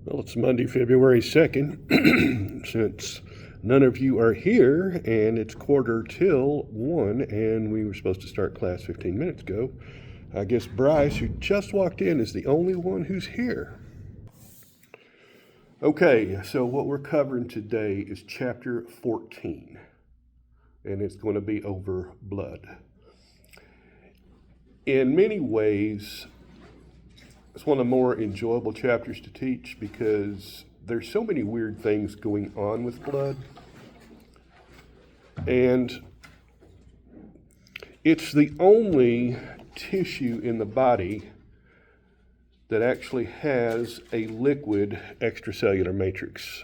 Well, it's Monday, February 2nd. Since none of you are here and it's 1:45 and we were supposed to start class 15 minutes ago, I guess Bryce, who just walked in, is the only one who's here. Okay, so what we're covering today is chapter 14, and it's going to be over blood. In many ways, it's one of the more enjoyable chapters to teach because there's so many weird things going on with blood. And it's the only tissue in the body that actually has a liquid extracellular matrix.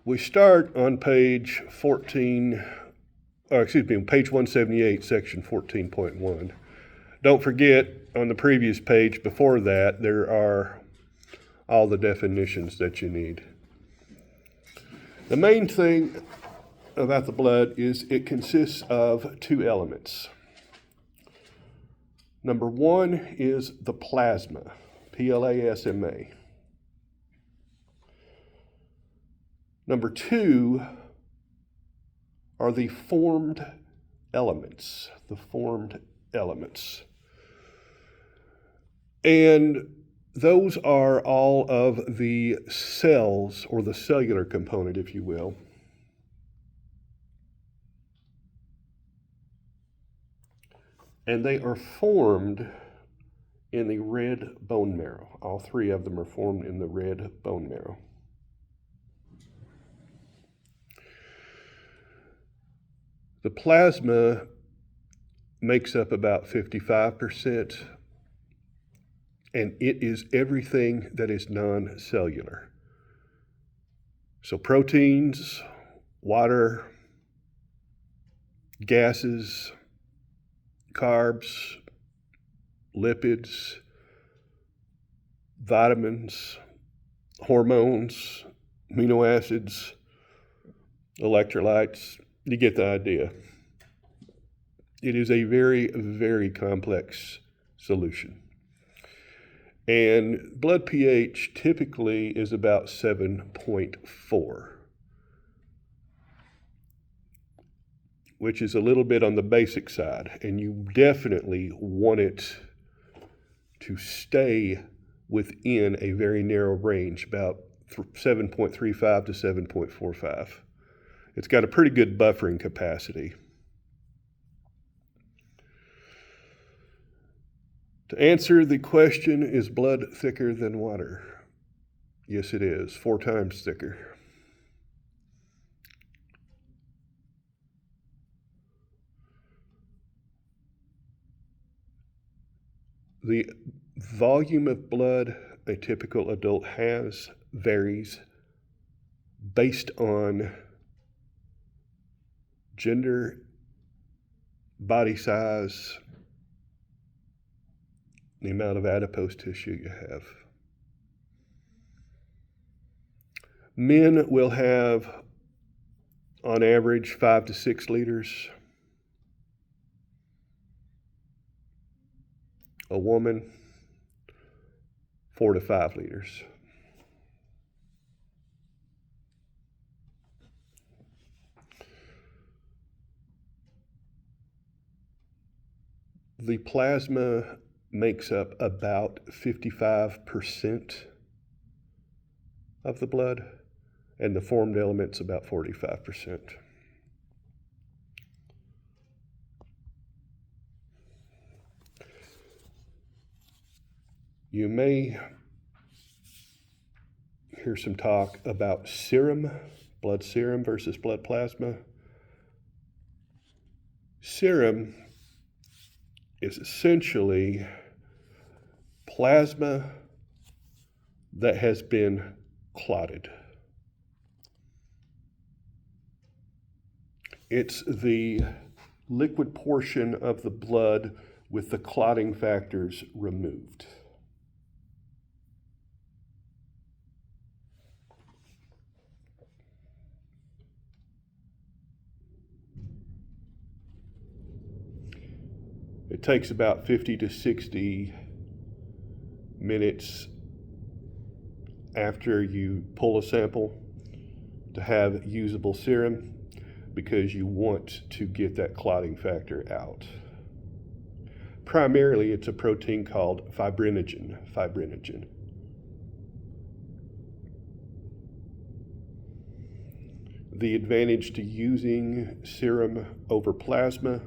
We start on page 178, section 14.1. Don't forget, on the previous page before that, there are all the definitions that you need. The main thing about the blood is it consists of two elements. Number one is the plasma, Plasma. Number two are the formed elements, And those are all of the cells, or the cellular component, if you will. And they are formed in the red bone marrow. All three of them are formed in the red bone marrow. The plasma makes up about 55%, and it is everything that is non-cellular. So proteins, water, gases, carbs, lipids, vitamins, hormones, amino acids, electrolytes. You get the idea. It is a very, very complex solution. And blood pH typically is about 7.4, which is a little bit on the basic side. And you definitely want it to stay within a very narrow range, about 7.35 to 7.45. It's got a pretty good buffering capacity. To answer the question, is blood thicker than water? Yes, it is, 4 times thicker. The volume of blood a typical adult has varies based on gender, body size, the amount of adipose tissue you have. Men will have, on average, 5 to 6 liters. A woman, 4 to 5 liters. The plasma makes up about 55% of the blood, and the formed elements about 45%. You may hear some talk about serum, blood serum versus blood plasma. Serum is essentially plasma that has been clotted. It's the liquid portion of the blood with the clotting factors removed. It takes about 50 to 60 minutes after you pull a sample to have usable serum, because you want to get that clotting factor out. Primarily, it's a protein called fibrinogen. The advantage to using serum over plasma,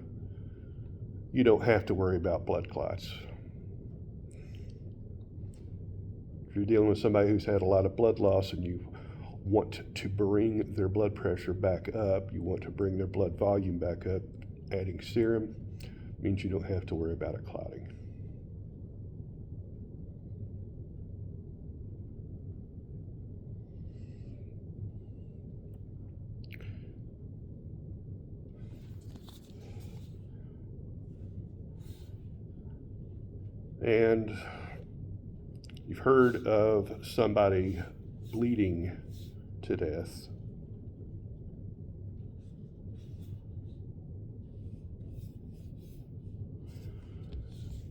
you don't have to worry about blood clots. If you're dealing with somebody who's had a lot of blood loss and you want to bring their blood pressure back up, you want to bring their blood volume back up, adding serum means you don't have to worry about it clotting. And you've heard of somebody bleeding to death.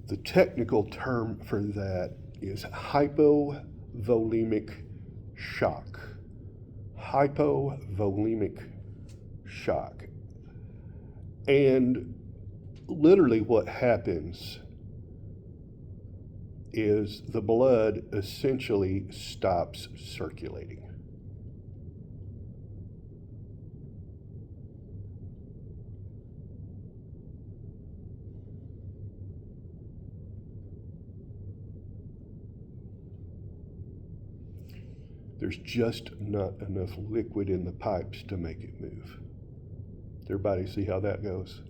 The technical term for that is hypovolemic shock. Hypovolemic shock. And literally what happens is the blood essentially stops circulating. There's just not enough liquid in the pipes to make it move. Everybody see how that goes?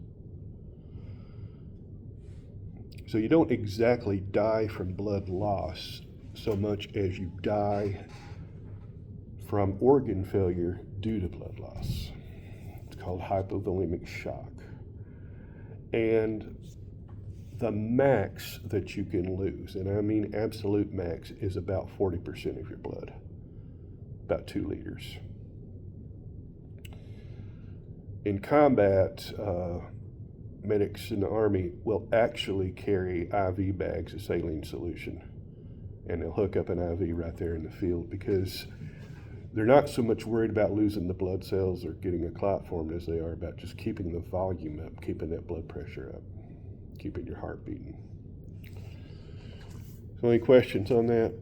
So you don't exactly die from blood loss so much as you die from organ failure due to blood loss. It's called hypovolemic shock. And the max that you can lose, and I mean absolute max, is about 40% of your blood, about 2 liters. In combat, medics in the Army will actually carry IV bags of saline solution, and they'll hook up an IV right there in the field, because they're not so much worried about losing the blood cells or getting a clot formed as they are about just keeping the volume up, keeping that blood pressure up, keeping your heart beating. So any questions on that?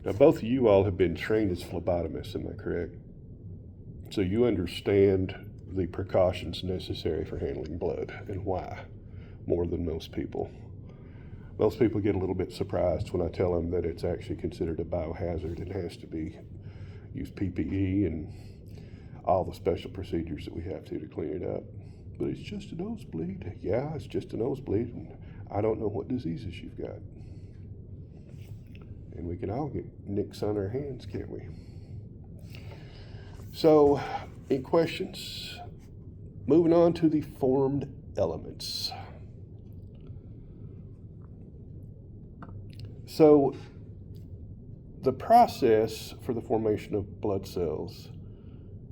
Now, both of you all have been trained as phlebotomists, am I correct? So you understand the precautions necessary for handling blood and why, more than most people. Most people get a little bit surprised when I tell them that it's actually considered a biohazard and has to be use PPE and all the special procedures that we have to clean it up. But it's just a nosebleed. Yeah, it's just a nosebleed, and I don't know what diseases you've got. And we can all get nicks on our hands, can't we? So, any questions? Moving on to the formed elements. So, the process for the formation of blood cells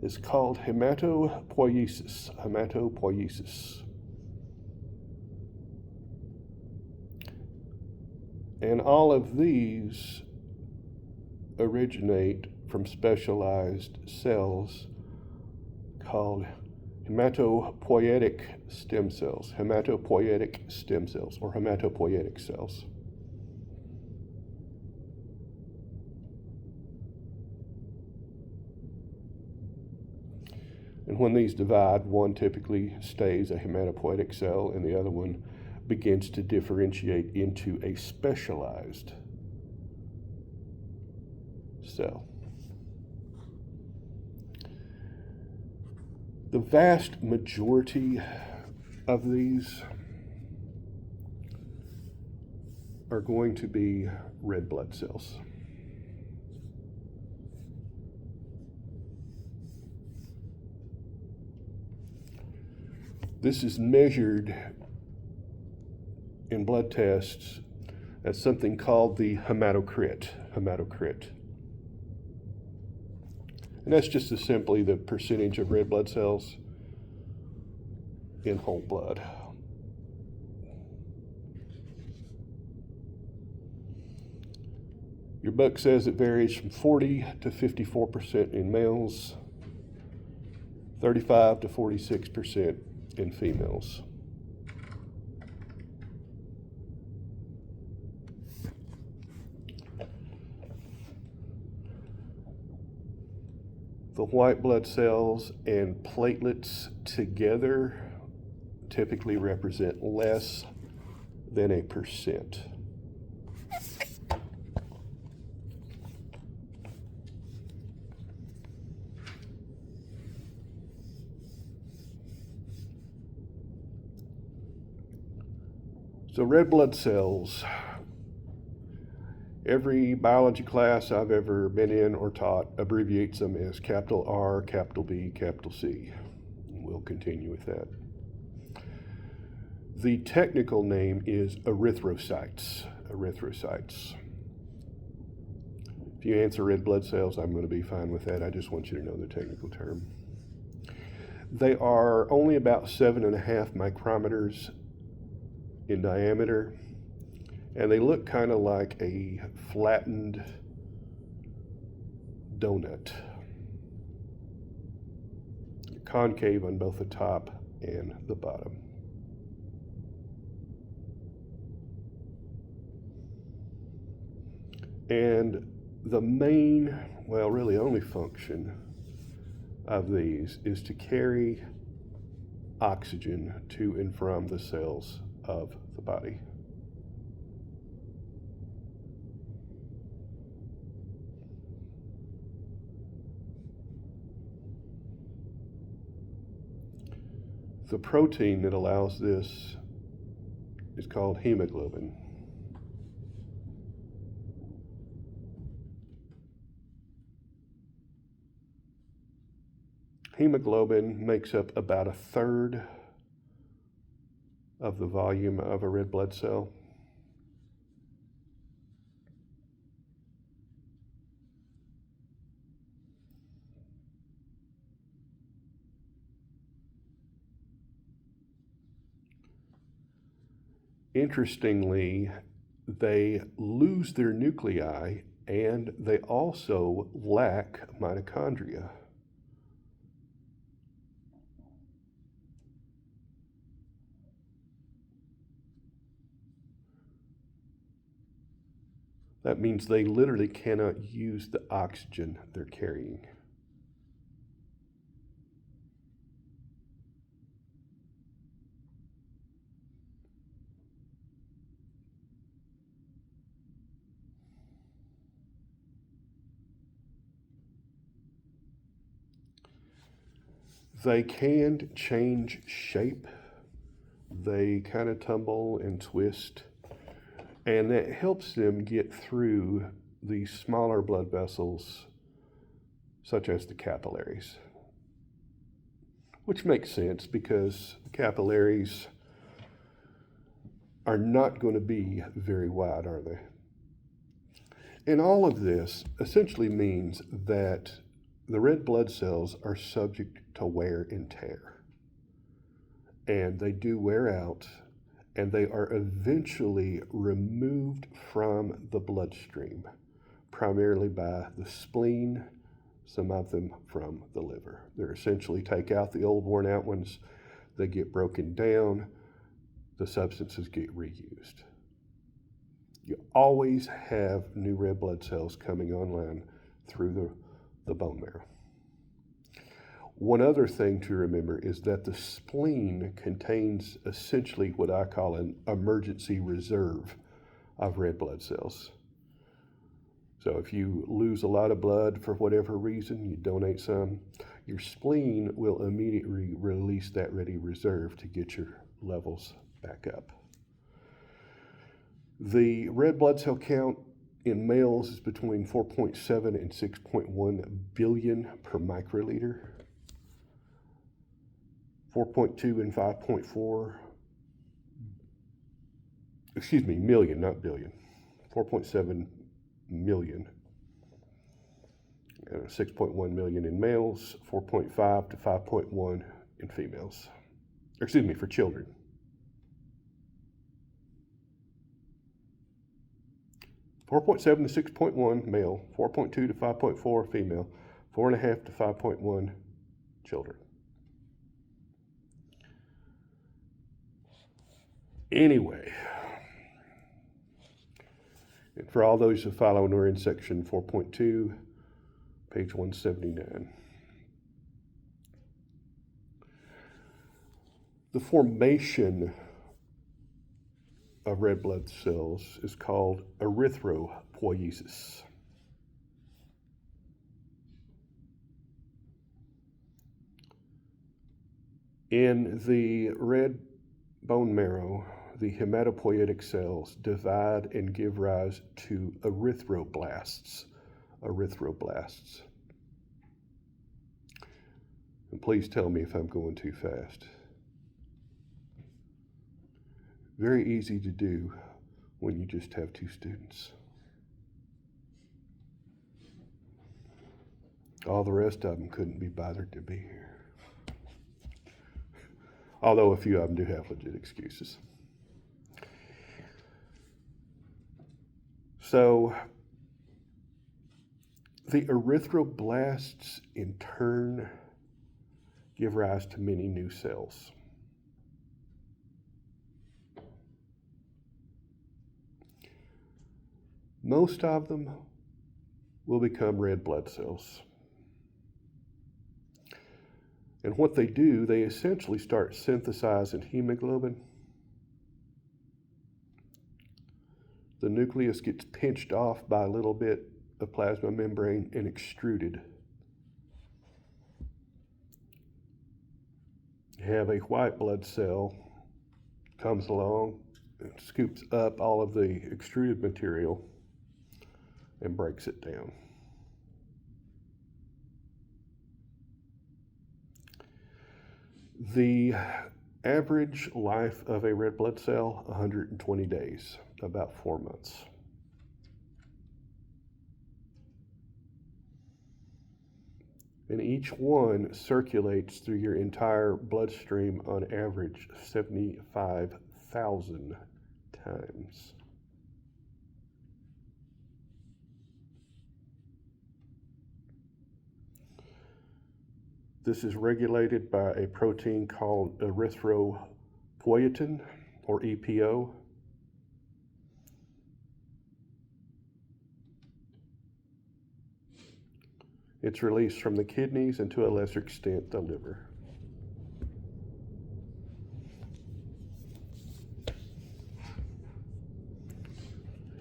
is called hematopoiesis. Hematopoiesis. And all of these originate from specialized cells called hematopoietic stem cells, or hematopoietic cells. And when these divide, one typically stays a hematopoietic cell and the other one begins to differentiate into a specialized cell. The vast majority of these are going to be red blood cells. This is measured in blood tests as something called the hematocrit. And that's just simply the percentage of red blood cells in whole blood. Your book says it varies from 40 to 54% in males, 35 to 46% in females. The white blood cells and platelets together typically represent less than 1%. So red blood cells, every biology class I've ever been in or taught abbreviates them as capital R, capital B, capital C. We'll continue with that. The technical name is erythrocytes. Erythrocytes. If you answer red blood cells, I'm going to be fine with that. I just want you to know the technical term. They are only about 7.5 micrometers in diameter, and they look kind of like a flattened donut, concave on both the top and the bottom. And the main, well, really only function of these is to carry oxygen to and from the cells of the body. The protein that allows this is called hemoglobin. Hemoglobin makes up about 1/3 of the volume of a red blood cell. Interestingly, they lose their nuclei and they also lack mitochondria. That means they literally cannot use the oxygen they're carrying. They can change shape. They kind of tumble and twist, and that helps them get through the smaller blood vessels, such as the capillaries. Which makes sense because the capillaries are not going to be very wide, are they? And all of this essentially means that the red blood cells are subject to wear and tear. And they do wear out, and they are eventually removed from the bloodstream, primarily by the spleen, some of them from the liver. They're essentially take out the old worn out ones, they get broken down, the substances get reused. You always have new red blood cells coming online through the bone marrow. One other thing to remember is that the spleen contains essentially what I call an emergency reserve of red blood cells. So if you lose a lot of blood for whatever reason, you donate some, your spleen will immediately release that ready reserve to get your levels back up. The red blood cell count in males is between 4.7 and 6.1 billion per microliter. 4.2 and 5.4, million, not billion. 4.7 million. 6.1 million in males, 4.5 to 5.1 in females. For children. 4.7 to 6.1 male, 4.2 to 5.4 female, 4.5 to 5.1 children. Anyway, and for all those who follow, we're in section 4.2, page 179. The formation of red blood cells is called erythropoiesis. In the red bone marrow, the hematopoietic cells divide and give rise to erythroblasts. Erythroblasts. And please tell me if I'm going too fast. Very easy to do when you just have two students. All the rest of them couldn't be bothered to be here. Although a few of them do have legit excuses. So, the erythroblasts in turn give rise to many new cells. Most of them will become red blood cells. And what they do, they essentially start synthesizing hemoglobin. The nucleus gets pinched off by a little bit of plasma membrane and extruded. You have a white blood cell comes along and scoops up all of the extruded material and breaks it down. The average life of a red blood cell, 120 days, about 4 months. And each one circulates through your entire bloodstream on average 75,000 times. This is regulated by a protein called erythropoietin, or EPO. It's released from the kidneys and to a lesser extent the liver.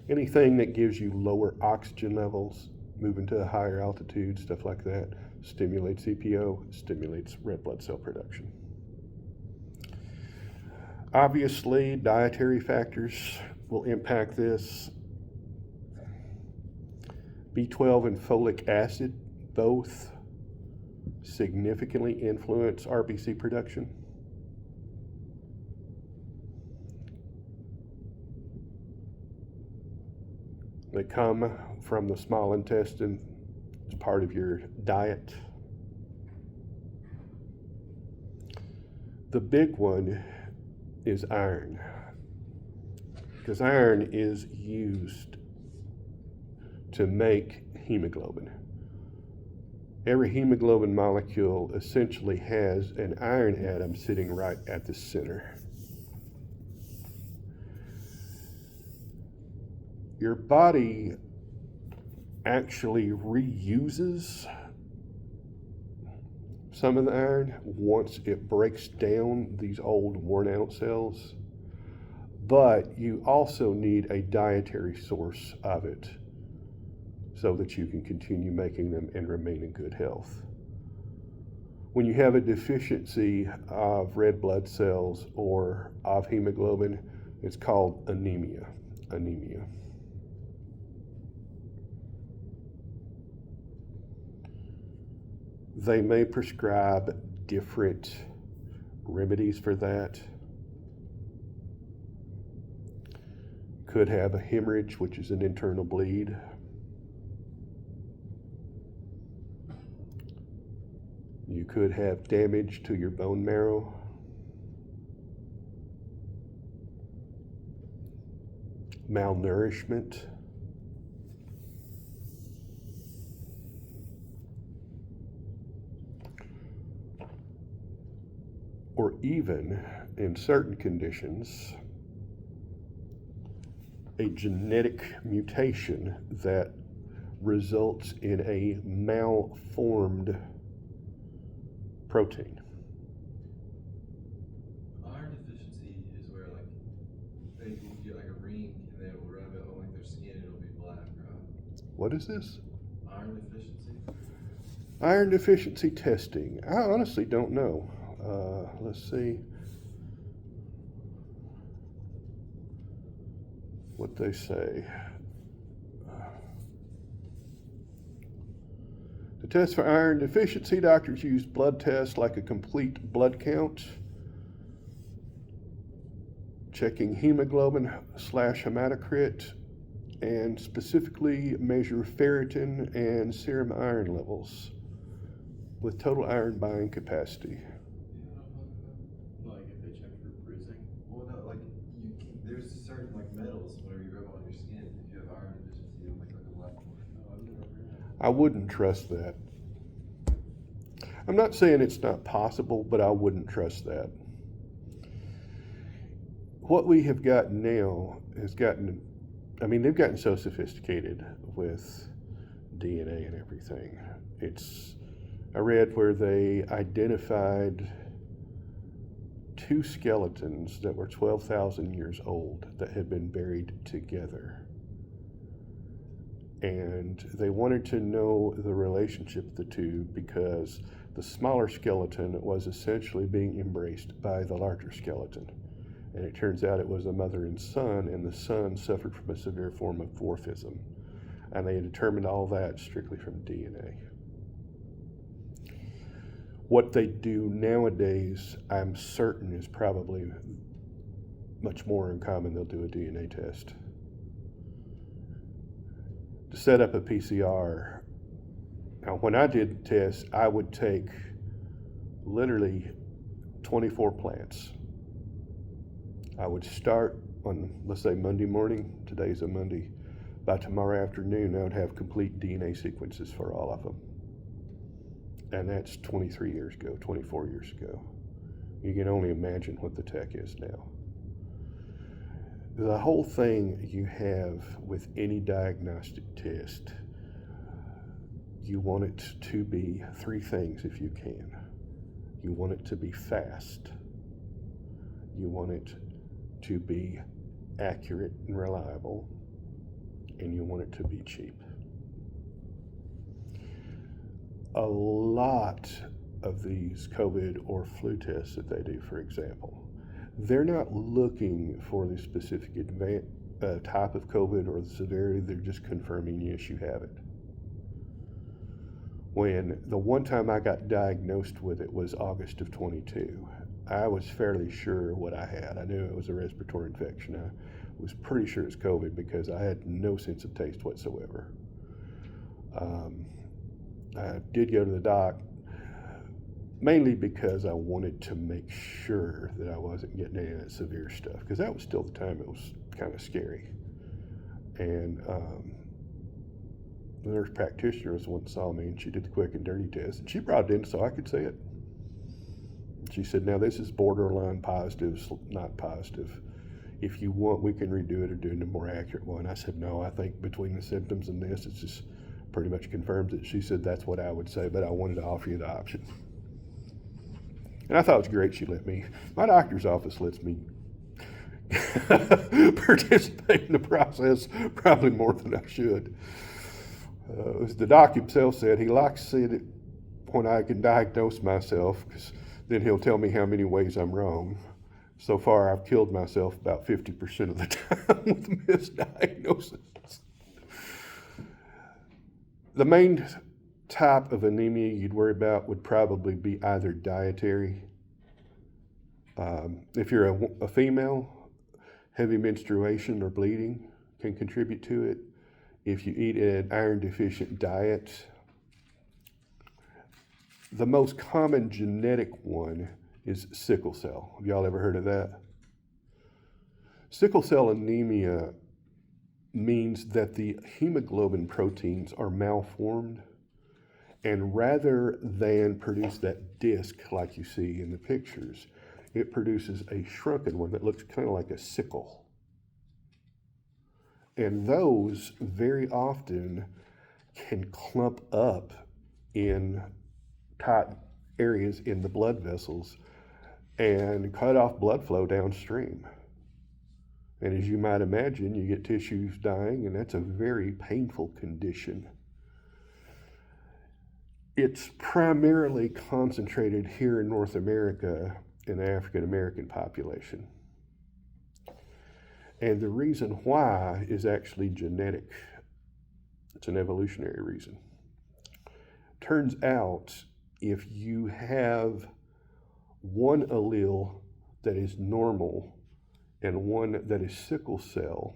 Anything that gives you lower oxygen levels, moving to a higher altitude, stuff like that, stimulates EPO, stimulates red blood cell production. Obviously, dietary factors will impact this. B12 and folic acid both significantly influence RBC production. They come from the small intestine as part of your diet. The big one is iron, because iron is used to make hemoglobin. Every hemoglobin molecule essentially has an iron atom sitting right at the center. Your body actually reuses some of the iron once it breaks down these old worn out cells, but you also need a dietary source of it so that you can continue making them and remain in good health. When you have a deficiency of red blood cells or of hemoglobin, it's called anemia. They may prescribe different remedies for that. Could have a hemorrhage, which is an internal bleed. You could have damage to your bone marrow. Malnourishment. or even, in certain conditions, a genetic mutation that results in a malformed protein. Iron deficiency is where like they can get like a ring and they will rub it on like their skin and it'll be black, right? What is this? Iron deficiency. Iron deficiency testing. I honestly don't know. Let's see what they say. To test for iron deficiency, doctors use blood tests like a complete blood count, checking hemoglobin/hematocrit, and specifically measure ferritin and serum iron levels with total iron buying capacity. Like if they check for bruising. Well, no, like there's certain like metals whenever you rub it on your skin, if you have iron deficiency, it'll make like a black mark. Oh, I've never heard that. I wouldn't trust that. I'm not saying it's not possible, but I wouldn't trust that. What we have gotten now has gotten, they've gotten so sophisticated with DNA and everything. I read where they identified two skeletons that were 12,000 years old that had been buried together. And they wanted to know the relationship of the two because the smaller skeleton was essentially being embraced by the larger skeleton. And it turns out it was a mother and son, and the son suffered from a severe form of dwarfism. And they determined all that strictly from DNA. What they do nowadays, I'm certain, is probably much more uncommon. They'll do a DNA test. To set up a PCR, now when I did the test, I would take literally 24 plants. I would start on, let's say, Monday morning. Today's a Monday. By tomorrow afternoon, I would have complete DNA sequences for all of them. And that's 23 years ago, 24 years ago. You can only imagine what the tech is now. The whole thing you have with any diagnostic test, you want it to be three things if you can. You want it to be fast. You want it to be accurate and reliable. And you want it to be cheap. A lot of these COVID or flu tests that they do, for example, they're not looking for the specific type of COVID or the severity. They're just confirming, yes, you have it. When the one time I got diagnosed with it was August of 22, I was fairly sure what I had. I knew it was a respiratory infection. I was pretty sure it's COVID because I had no sense of taste whatsoever. I did go to the doc mainly because I wanted to make sure that I wasn't getting any of that severe stuff, because that was still the time it was kind of scary. And the nurse practitioner was the one that saw me, and she did the quick and dirty test, and she brought it in so I could see it. She said, now this is borderline positive, not positive. If you want, we can redo it or do a more accurate one. I said, no, I think between the symptoms and this, it's just pretty much confirms it. She said, that's what I would say, but I wanted to offer you the option. And I thought it was great she let me. My doctor's office lets me participate in the process probably more than I should. As the doc himself said, he likes to see it when I can diagnose myself, because then he'll tell me how many ways I'm wrong. So far, I've killed myself about 50% of the time with misdiagnosis. The main type of anemia you'd worry about would probably be either dietary. If you're a female, heavy menstruation or bleeding can contribute to it. If you eat an iron deficient diet, the most common genetic one is sickle cell. Have y'all ever heard of that? Sickle cell anemia means that the hemoglobin proteins are malformed, and rather than produce that disc like you see in the pictures, it produces a shrunken one that looks kind of like a sickle. And those very often can clump up in tight areas in the blood vessels and cut off blood flow downstream. And as you might imagine, you get tissues dying, and that's a very painful condition. It's primarily concentrated here in North America in the African American population. And the reason why is actually genetic. It's an evolutionary reason. Turns out if you have one allele that is normal and one that is sickle cell,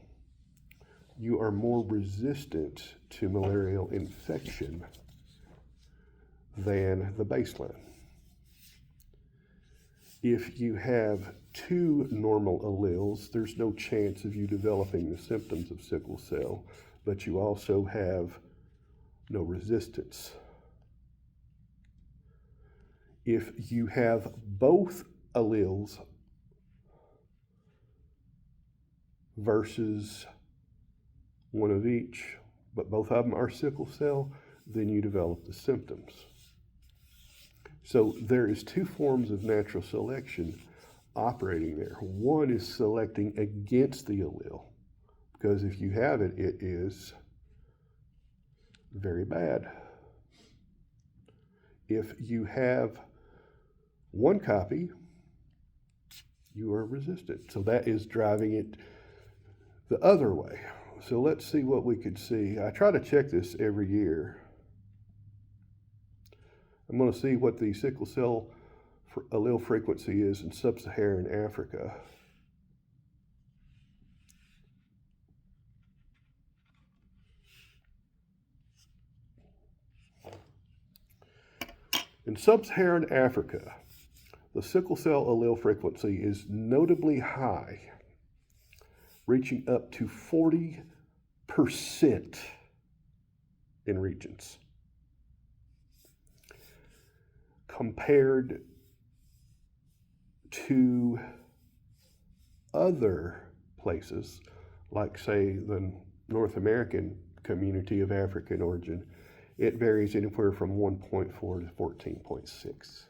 you are more resistant to malarial infection than the baseline. If you have two normal alleles, there's no chance of you developing the symptoms of sickle cell, but you also have no resistance. If you have both alleles versus one of each, but both of them are sickle cell, then you develop the symptoms. So there is two forms of natural selection operating there. One is selecting against the allele, because if you have it, it is very bad. If you have one copy, you are resistant. So that is driving it the other way. So let's see what we could see. I try to check this every year. I'm going to see what the sickle cell allele frequency is in sub-Saharan Africa. In sub-Saharan Africa, the sickle cell allele frequency is notably high, reaching up to 40% in regions, compared to other places, like, say, the North American community of African origin. It varies anywhere from 1.4 to 14.6.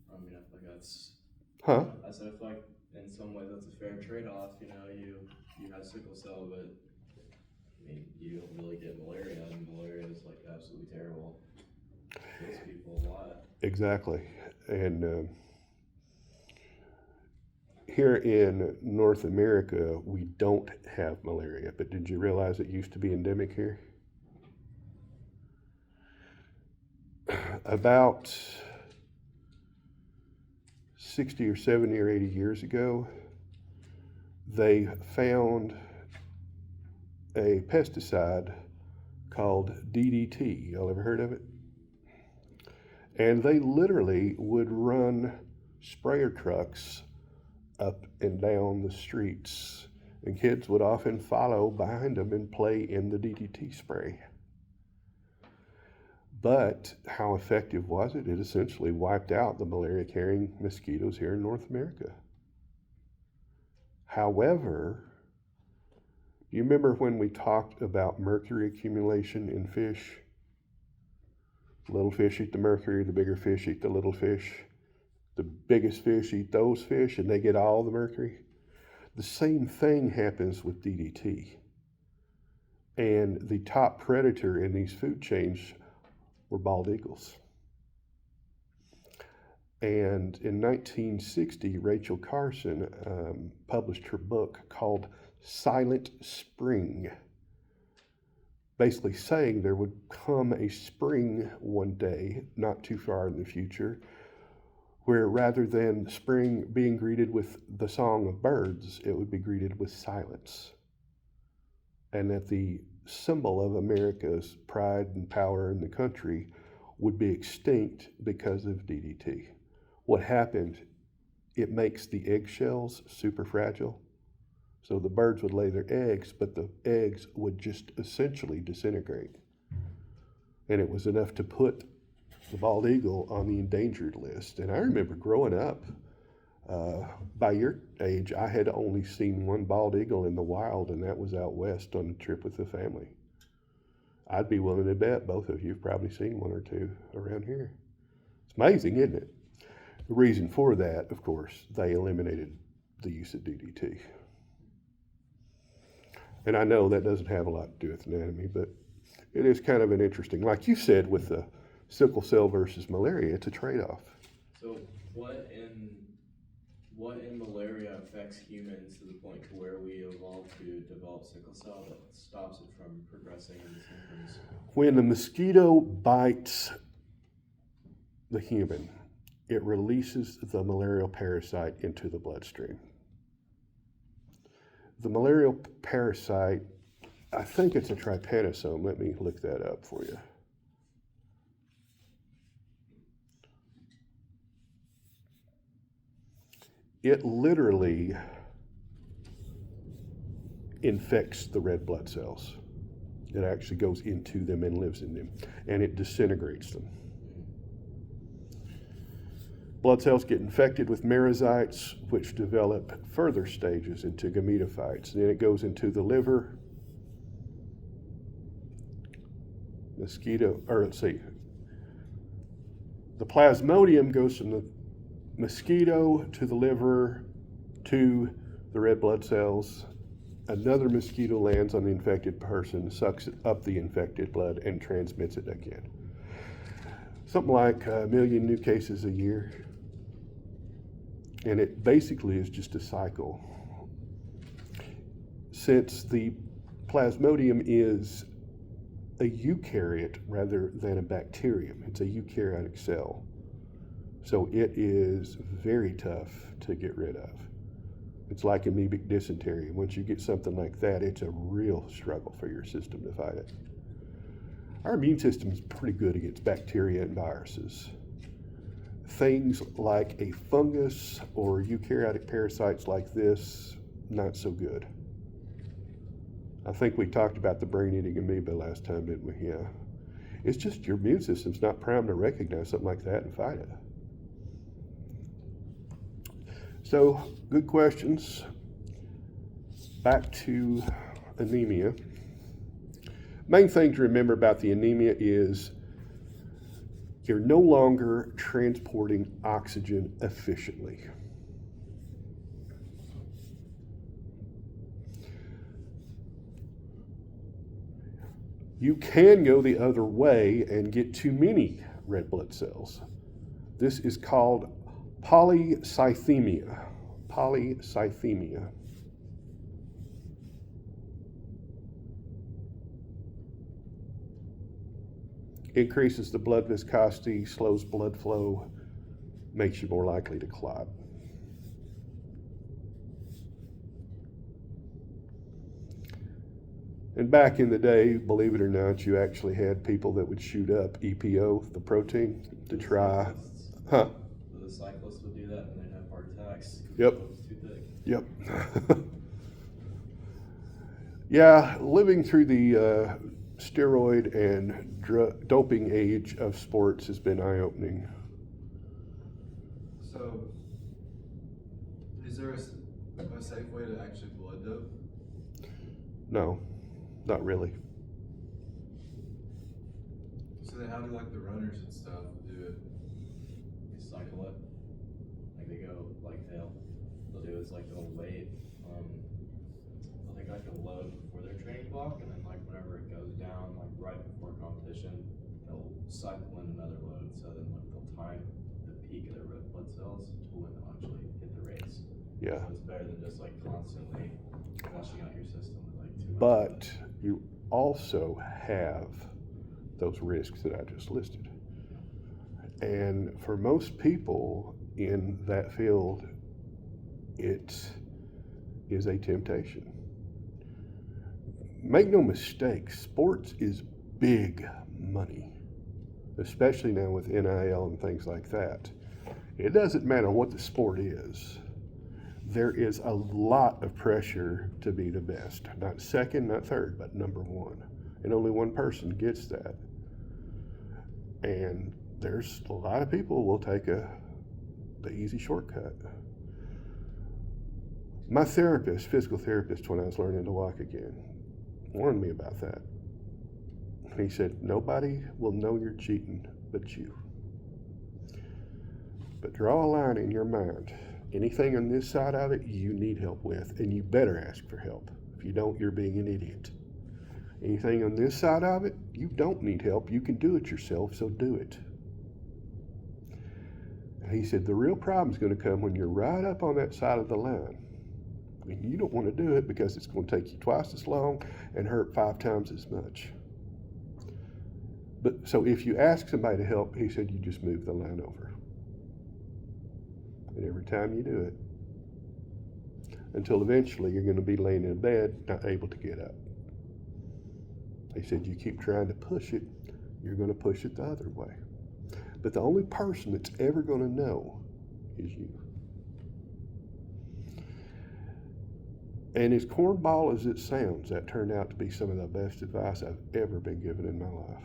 I mean, I feel like that's. Huh? I said I feel like in some ways that's a fair trade-off. You know, you have sickle cell, but I mean, you don't really get malaria, and malaria is like absolutely terrible. Kills people a lot. Exactly. And here in North America, we don't have malaria, but did you realize it used to be endemic here? About 60 or 70 or 80 years ago, they found a pesticide called DDT. Y'all ever heard of it? And they literally would run sprayer trucks up and down the streets, and kids would often follow behind them and play in the DDT spray. But how effective was it? It essentially wiped out the malaria-carrying mosquitoes here in North America. However, you remember when we talked about mercury accumulation in fish? Little fish eat the mercury, the bigger fish eat the little fish. The biggest fish eat those fish and they get all the mercury. The same thing happens with DDT. And the top predator in these food chains were bald eagles. And in 1960, Rachel Carson published her book called Silent Spring, basically saying there would come a spring one day, not too far in the future, where rather than spring being greeted with the song of birds, it would be greeted with silence. And that the symbol of America's pride and power in the country would be extinct because of DDT. What happened, it makes the eggshells super fragile. So the birds would lay their eggs, but the eggs would just essentially disintegrate. And it was enough to put the bald eagle on the endangered list. And I remember growing up, by your age, I had only seen one bald eagle in the wild, and that was out west on a trip with the family. I'd be willing to bet both of you have probably seen one or two around here. It's amazing, isn't it? The reason for that, of course, they eliminated the use of DDT. And I know that doesn't have a lot to do with anatomy, but it is kind of an interesting, like you said, with the sickle cell versus malaria, it's a trade-off. So what in malaria affects humans to the point to where we evolve to develop sickle cell that stops it from progressing into symptoms? When the mosquito bites the human, it releases the malarial parasite into the bloodstream. The malarial parasite, I think it's a trypanosome. Let me look that up for you. It literally infects the red blood cells. It actually goes into them and lives in them, and it disintegrates them. Blood cells get infected with merozytes, which develop further stages into gametophytes. Then it goes into the liver. The plasmodium goes from the mosquito to the liver to the red blood cells. Another mosquito lands on the infected person, sucks up the infected blood, and transmits it again. Something like 1 million new cases a year. And it basically is just a cycle. Since the plasmodium is a eukaryote rather than a bacterium, it's a eukaryotic cell. So it is very tough to get rid of. It's like amoebic dysentery. Once you get something like that, it's a real struggle for your system to fight it. Our immune system is pretty good against bacteria and viruses. Things like a fungus or eukaryotic parasites like this, not so good. I think we talked about the brain-eating amoeba last time, didn't we? Yeah. It's just your immune system's not primed to recognize something like that and fight it. So, good questions. Back to anemia. Main thing to remember about the anemia is you're no longer transporting oxygen efficiently. You can go the other way and get too many red blood cells. This is called polycythemia. Polycythemia. Increases the blood viscosity, slows blood flow, makes you more likely to clot. And back in the day, believe it or not, you actually had people that would shoot up EPO, the protein, to try. Huh? The cyclists would do that and they'd have heart attacks. Yep. It was too thick. Yep. Yeah, living through the steroid and doping age of sports has been eye-opening. So, is there a safe way to actually blood dope? No, not really. So then how do like the runners and stuff do it? They cycle it. Like they go, like they'll do is like they'll wait, they'll take like a load before their training block, and then like whenever it goes down, like right before competition, they'll cycle in another load, so then like they'll time the peak of their red blood cells to when they'll actually hit the race. Yeah. So it's better than just like constantly flushing out your system with like too much. But you also have those risks that I just listed. And for most people in that field, it is a temptation. Make no mistake, sports is big money, especially now with NIL and things like that. It doesn't matter what the sport is. There is a lot of pressure to be the best. Not second, not third, but number one. And only one person gets that. And there's a lot of people will take the easy shortcut. My therapist, physical therapist, when I was learning to walk again, warned me about that. He said, nobody will know you're cheating but you. But draw a line in your mind. Anything on this side of it you need help with, and you better ask for help. If you don't, you're being an idiot. Anything on this side of it, you don't need help. You can do it yourself, so do it. And he said, the real problem is going to come when you're right up on that side of the line. And you don't want to do it because it's going to take you twice as long and hurt 5 times as much. But so if you ask somebody to help, he said, you just move the line over. And every time you do it, until eventually you're going to be laying in bed, not able to get up. He said, you keep trying to push it, you're going to push it the other way. But the only person that's ever going to know is you. And as cornball as it sounds, that turned out to be some of the best advice I've ever been given in my life.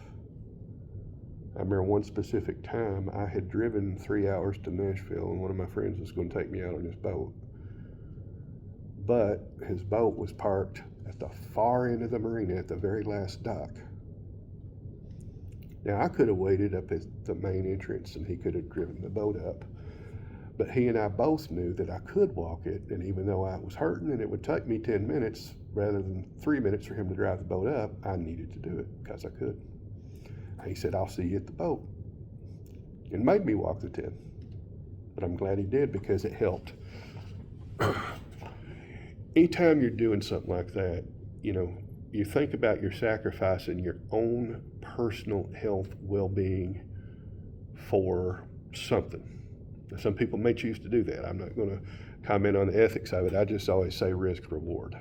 I remember one specific time I had driven 3 hours to Nashville, and one of my friends was going to take me out on his boat. But his boat was parked at the far end of the marina at the very last dock. Now, I could have waited up at the main entrance and he could have driven the boat up. But he and I both knew that I could walk it, and even though I was hurting and it would take me 10 minutes rather than 3 minutes for him to drive the boat up, I needed to do it because I could. He said, I'll see you at the boat. And made me walk the 10. But I'm glad he did because it helped. Anytime you're doing something like that, you think about your sacrificing your own personal health, well-being for something. Now, some people may choose to do that. I'm not going to comment on the ethics of it. I just always say risk reward.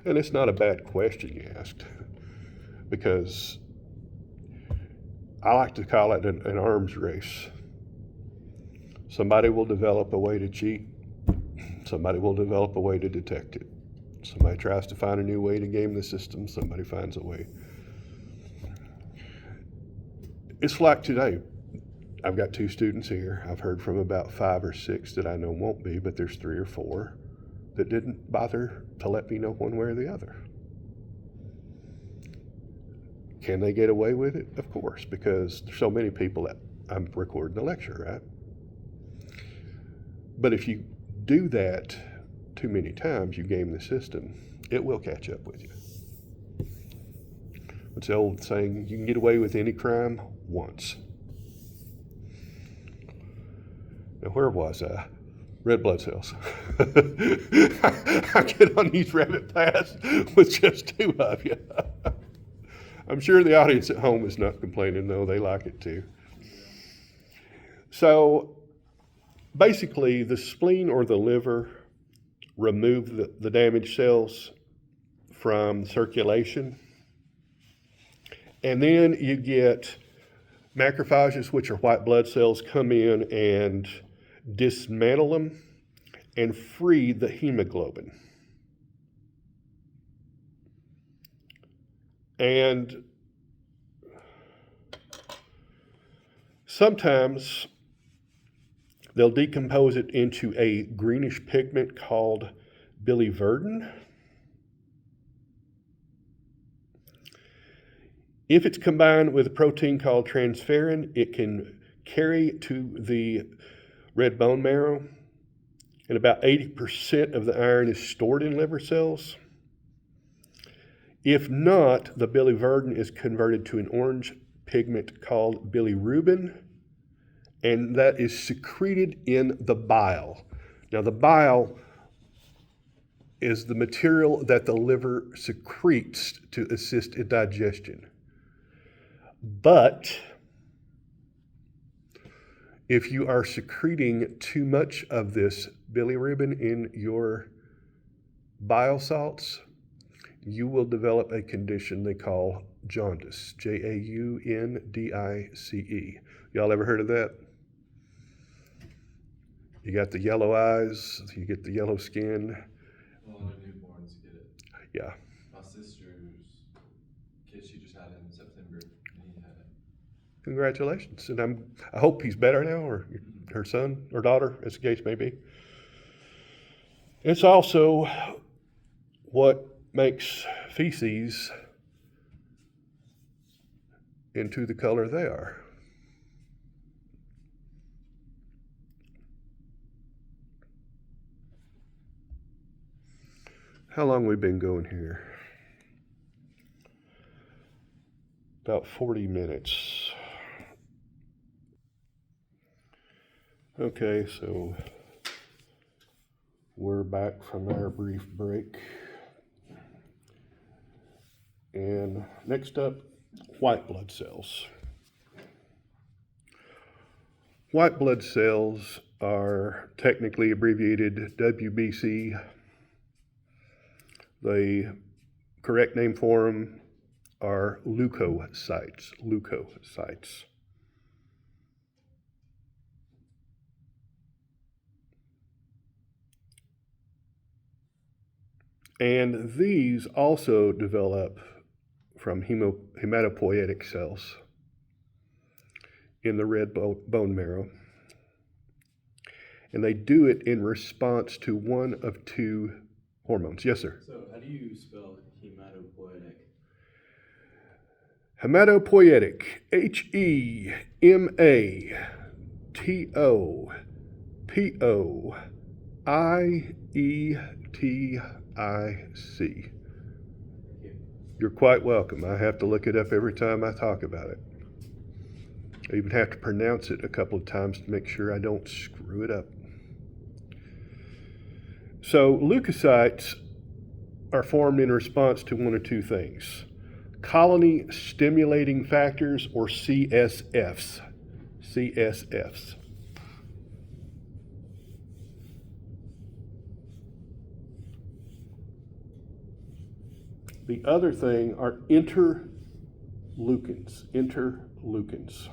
And it's not a bad question you asked, because I like to call it an arms race. Somebody will develop a way to cheat. Somebody will develop a way to detect it. Somebody tries to find a new way to game the system. Somebody finds a way. It's like today. I've got 2 students here. I've heard from about 5 or 6 that I know won't be, but there's 3 or 4 that didn't bother to let me know one way or the other. Can they get away with it? Of course, because there's so many people that I'm recording the lecture, right? But if you do that too many times, you game the system, it will catch up with you. It's the old saying, you can get away with any crime once. Now, where was I? Red blood cells. I get on these rabbit paths with just 2 of you. I'm sure the audience at home is not complaining, though. They like it too. So basically, the spleen or the liver remove the damaged cells from circulation. And then you get macrophages, which are white blood cells, come in and dismantle them and free the hemoglobin. And sometimes they'll decompose it into a greenish pigment called biliverdin. If it's combined with a protein called transferrin, it can carry to the red bone marrow, and about 80% of the iron is stored in liver cells. If not, the biliverdin is converted to an orange pigment called bilirubin, and that is secreted in the bile. Now, the bile is the material that the liver secretes to assist in digestion. But if you are secreting too much of this bilirubin in your bile salts, you will develop a condition they call jaundice, Jaundice. Y'all ever heard of that? You got the yellow eyes, you get the yellow skin. A lot of newborns get it. Yeah. My sister's kid, she just had it in September, and he had it. congratulations. And I hope he's better now, or her son or daughter, as the case may be. It's also what makes feces into the color they are. How long we been going here? About 40 minutes. Okay, so we're back from our brief break. And next up, white blood cells. White blood cells are technically abbreviated WBC. The correct name for them are leukocytes. Leukocytes. And these also develop from hematopoietic cells in the red bone marrow. And they do it in response to one of two hormones. Yes, sir. So how do you spell hematopoietic? Hematopoietic, HEMATOPOIETIC. You're quite welcome. I have to look it up every time I talk about it. I even have to pronounce it a couple of times to make sure I don't screw it up. So leukocytes are formed in response to one of two things: colony stimulating factors, or CSFs. CSFs. The other thing are interleukins. Interleukins.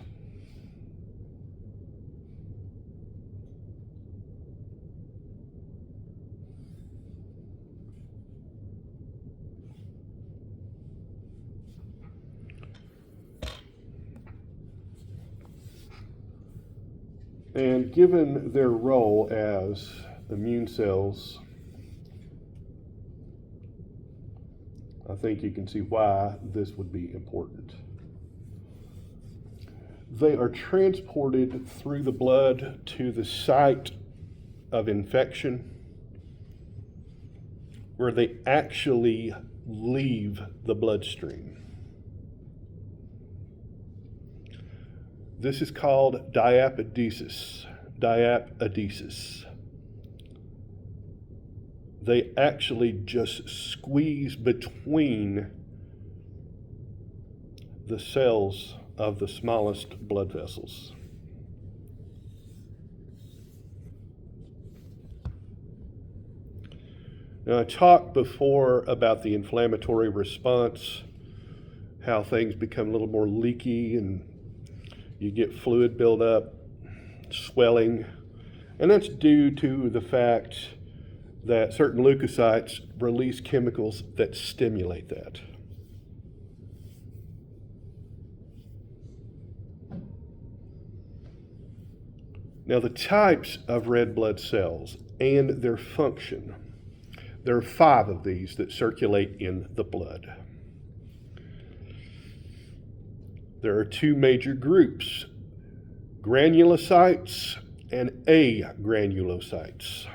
And given their role as immune cells, I think you can see why this would be important. They are transported through the blood to the site of infection, where they actually leave the bloodstream. This is called diapedesis. Diapedesis. They actually just squeeze between the cells of the smallest blood vessels. Now, I talked before about the inflammatory response, how things become a little more leaky and you get fluid buildup, swelling, and that's due to the fact that certain leukocytes release chemicals that stimulate that. Now, the types of red blood cells and their function, there are 5 of these that circulate in the blood. There are 2 major groups: granulocytes and agranulocytes.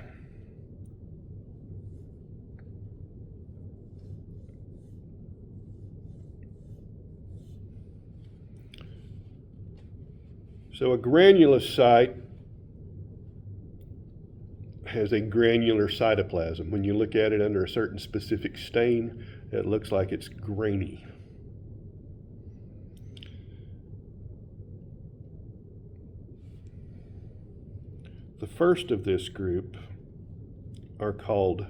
So a granulocyte has a granular cytoplasm. When you look at it under a certain specific stain, it looks like it's grainy. The first of this group are called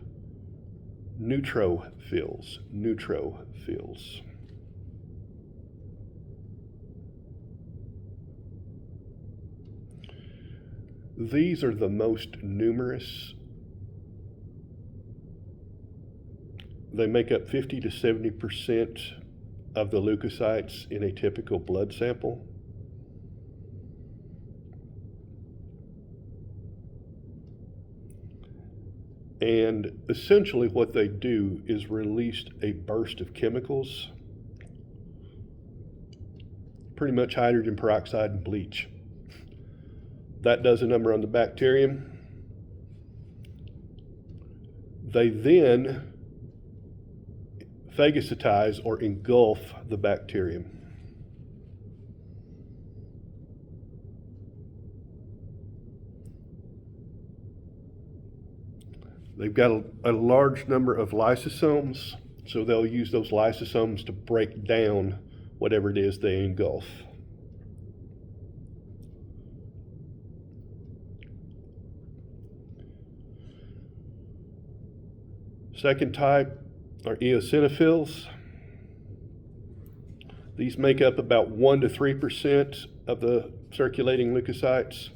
neutrophils. Neutrophils. These are the most numerous. They make up 50 to 70% of the leukocytes in a typical blood sample. And essentially what they do is release a burst of chemicals, pretty much hydrogen peroxide and bleach. That does a number on the bacterium. They then phagocytize or engulf the bacterium. They've got a large number of lysosomes, so they'll use those lysosomes to break down whatever it is they engulf. Second type are eosinophils. These make up about 1 to 3% of the circulating leukocytes.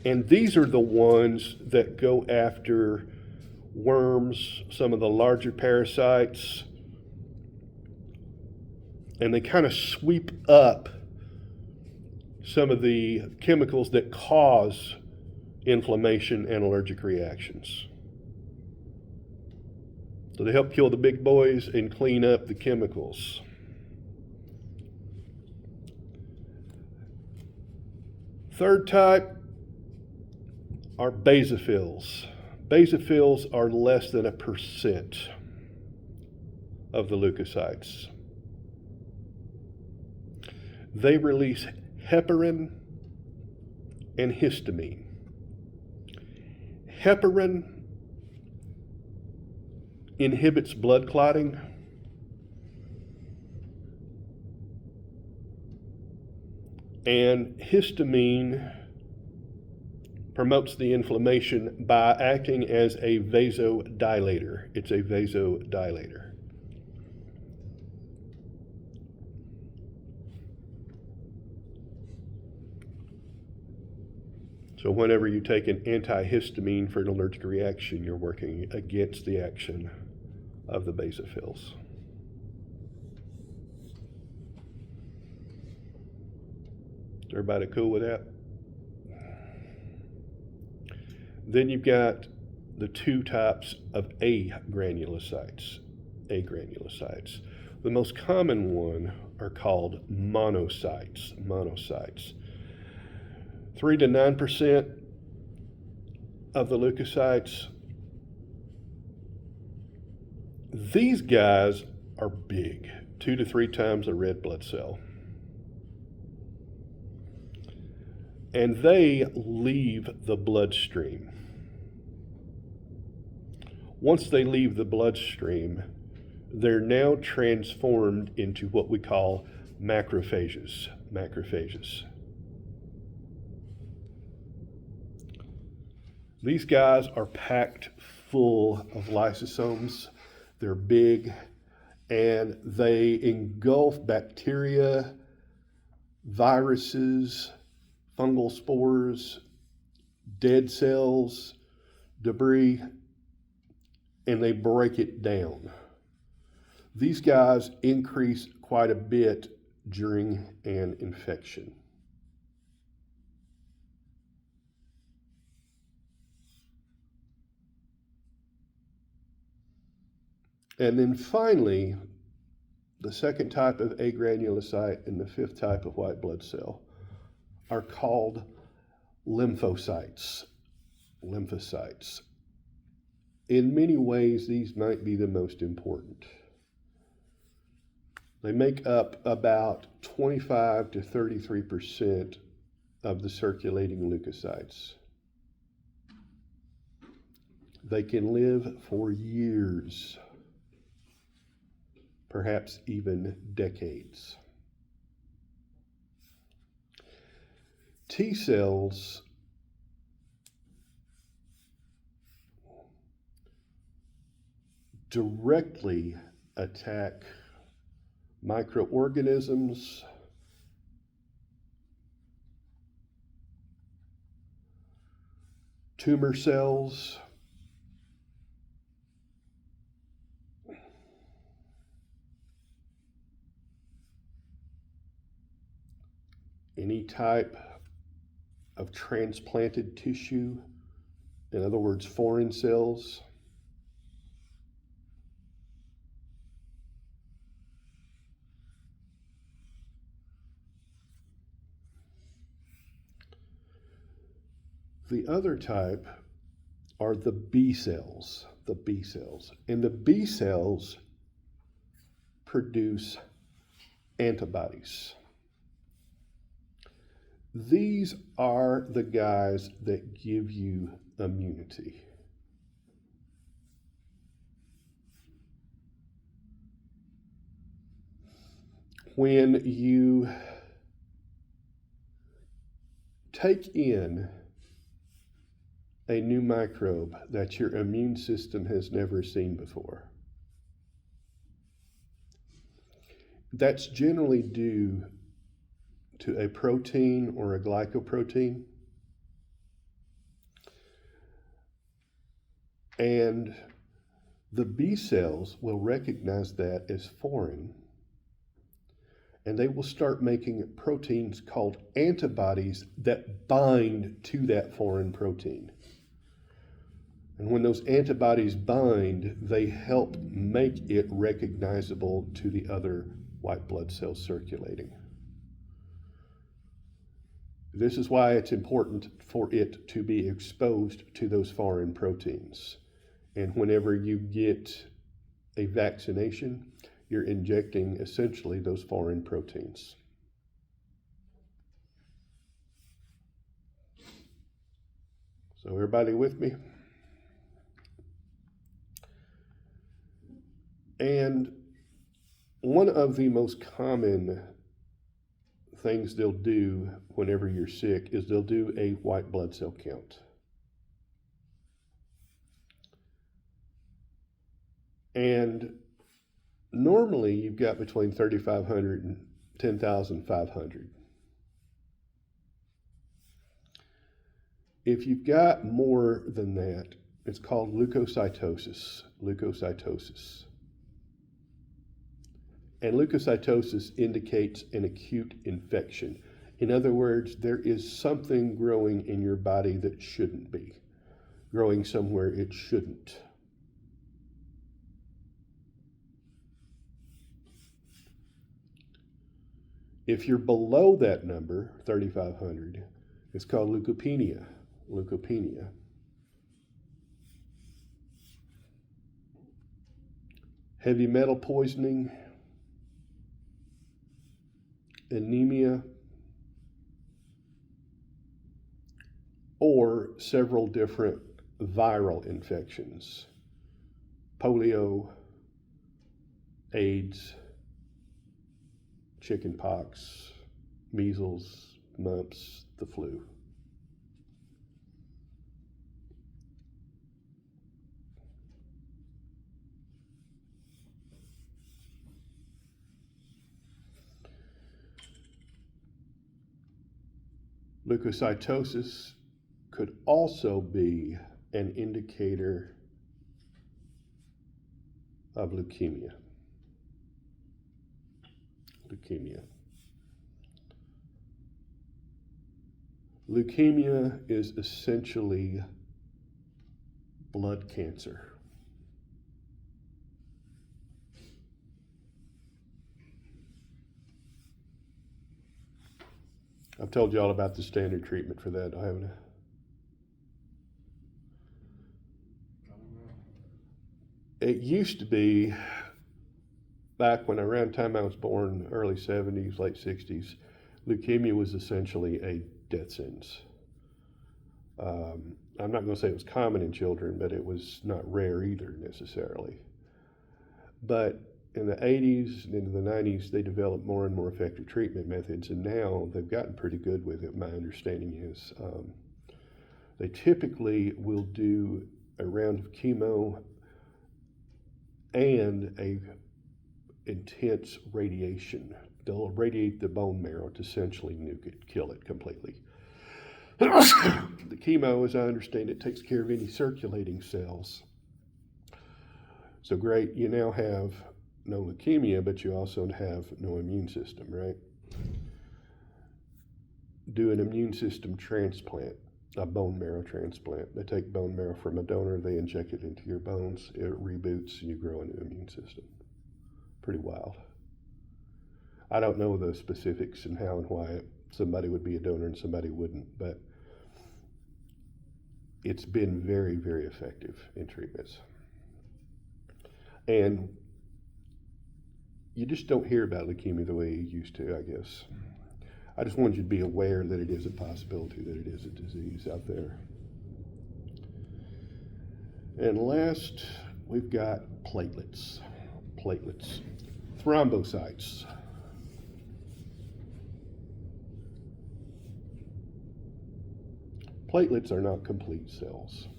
And these are the ones that go after worms, some of the larger parasites, and they kind of sweep up some of the chemicals that cause inflammation and allergic reactions. So they help kill the big boys and clean up the chemicals. Third type are basophils. Basophils are less than 1% of the leukocytes. They release heparin and histamine. Heparin inhibits blood clotting. And histamine promotes the inflammation by acting as a vasodilator. It's a vasodilator. So whenever you take an antihistamine for an allergic reaction, you're working against the action of the basophils. Everybody cool with that? Then you've got the two types of agranulocytes. Agranulocytes. The most common one are called monocytes. Monocytes. 3 to 9% of the leukocytes. These guys are big, 2 to 3 times a red blood cell. And they leave the bloodstream. Once they leave the bloodstream, they're now transformed into what we call macrophages. Macrophages. These guys are packed full of lysosomes. They're big, and they engulf bacteria, viruses, fungal spores, dead cells, debris, and they break it down. These guys increase quite a bit during an infection. And then finally, the second type of agranulocyte and the fifth type of white blood cell are called lymphocytes. Lymphocytes. In many ways, these might be the most important. They make up about 25 to 33% of the circulating leukocytes. They can live for years, perhaps even decades. T cells directly attack microorganisms, tumor cells, any type of transplanted tissue In other words, foreign cells. The other type are the B cells, And the B cells produce antibodies. These are the guys that give you immunity. When you take in a new microbe that your immune system has never seen before, that's generally due to a protein or a glycoprotein. And the B cells will recognize that as foreign, and they will start making proteins called antibodies that bind to that foreign protein. And when those antibodies bind, they help make it recognizable to the other white blood cells circulating. This is why it's important for it to be exposed to those foreign proteins. And whenever you get a vaccination, you're injecting essentially those foreign proteins. So everybody with me? And one of the most common things they'll do whenever you're sick is they'll do a white blood cell count. And normally you've got between 3,500 and 10,500. If you've got more than that, it's called leukocytosis. And leukocytosis indicates an acute infection. In other words, there is something growing in your body that shouldn't be, growing somewhere it shouldn't. If you're below that number, 3,500, it's called leukopenia. Heavy metal poisoning, anemia, or several different viral infections, polio, AIDS, chickenpox, measles, mumps, the flu. Leukocytosis could also be an indicator of leukemia. Leukemia is essentially blood cancer. I've told you all about the standard treatment for that, haven't I? It used to be, back when around the time I was born, early 70s, late 60s, leukemia was essentially a death sentence. I'm not going to say it was common in children, but it was not rare either necessarily. But in the 80s and into the 90s, they developed more and more effective treatment methods, and now they've gotten pretty good with it. My understanding is they typically will do a round of chemo and a intense radiation. They'll radiate the bone marrow to essentially nuke it, kill it completely. The chemo, as I understand it, takes care of any circulating cells. So great, you now have no leukemia, but you also have no immune system, right? Do an immune system transplant. a bone marrow transplant. They take bone marrow from a donor, they inject it into your bones, it reboots, and you grow a new immune system. Pretty wild. I don't know the specifics and how and why somebody would be a donor and somebody wouldn't, but it's been very, very effective in treatments. And you just don't hear about leukemia the way you used to, I guess. I just wanted you to be aware that it is a possibility, that it is a disease out there. And last, we've got platelets. Platelets. Thrombocytes. Platelets are not complete cells.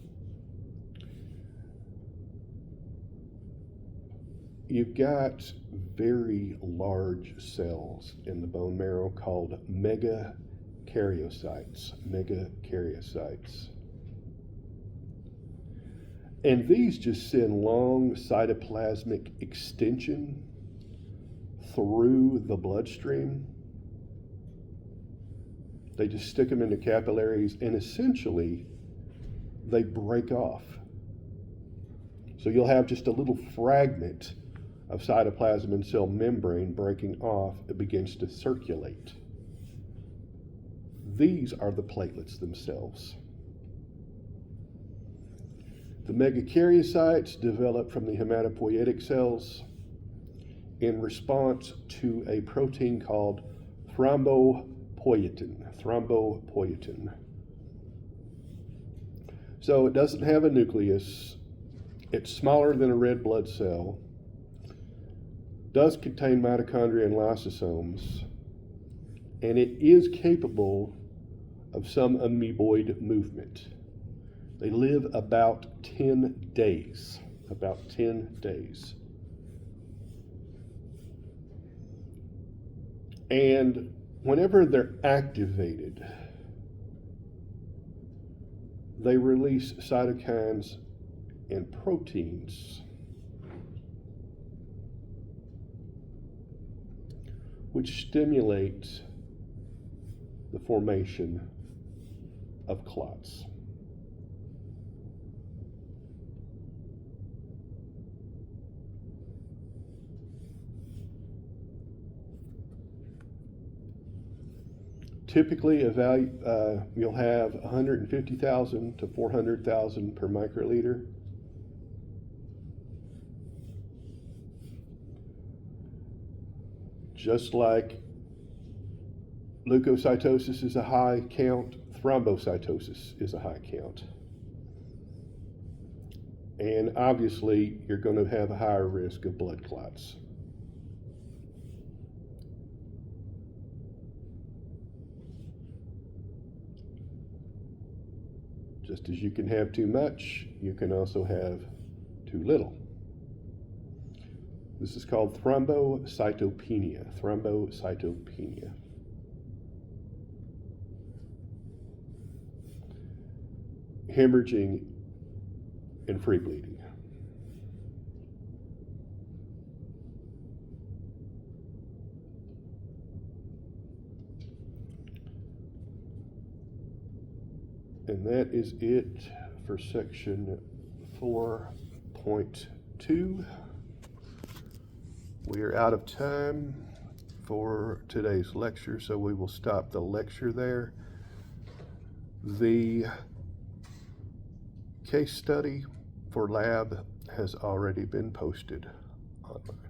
You've got very large cells in the bone marrow called megakaryocytes. Megakaryocytes. And these just send long cytoplasmic extension through the bloodstream. They just stick them into capillaries and essentially they break off. So you'll have just a little fragment of cytoplasm and cell membrane breaking off. It begins to circulate. These are the platelets themselves. The megakaryocytes develop from the hematopoietic cells in response to a protein called thrombopoietin. Thrombopoietin. So it doesn't have a nucleus. It's smaller than a red blood cell. Does contain mitochondria and lysosomes. And it is capable of some amoeboid movement. They live about 10 days. About 10 days. And whenever they're activated, they release cytokines and proteins which stimulate the formation of clots. Typically, you'll have 150,000 to 400,000 per microliter. Just like leukocytosis is a high count, thrombocytosis is a high count. And obviously, you're going to have a higher risk of blood clots. Just as you can have too much, you can also have too little. This is called thrombocytopenia. Thrombocytopenia. Hemorrhaging and free bleeding. And that is it for section 4.2. We are out of time for today's lecture, so we will stop the lecture there. The case study for lab has already been posted online.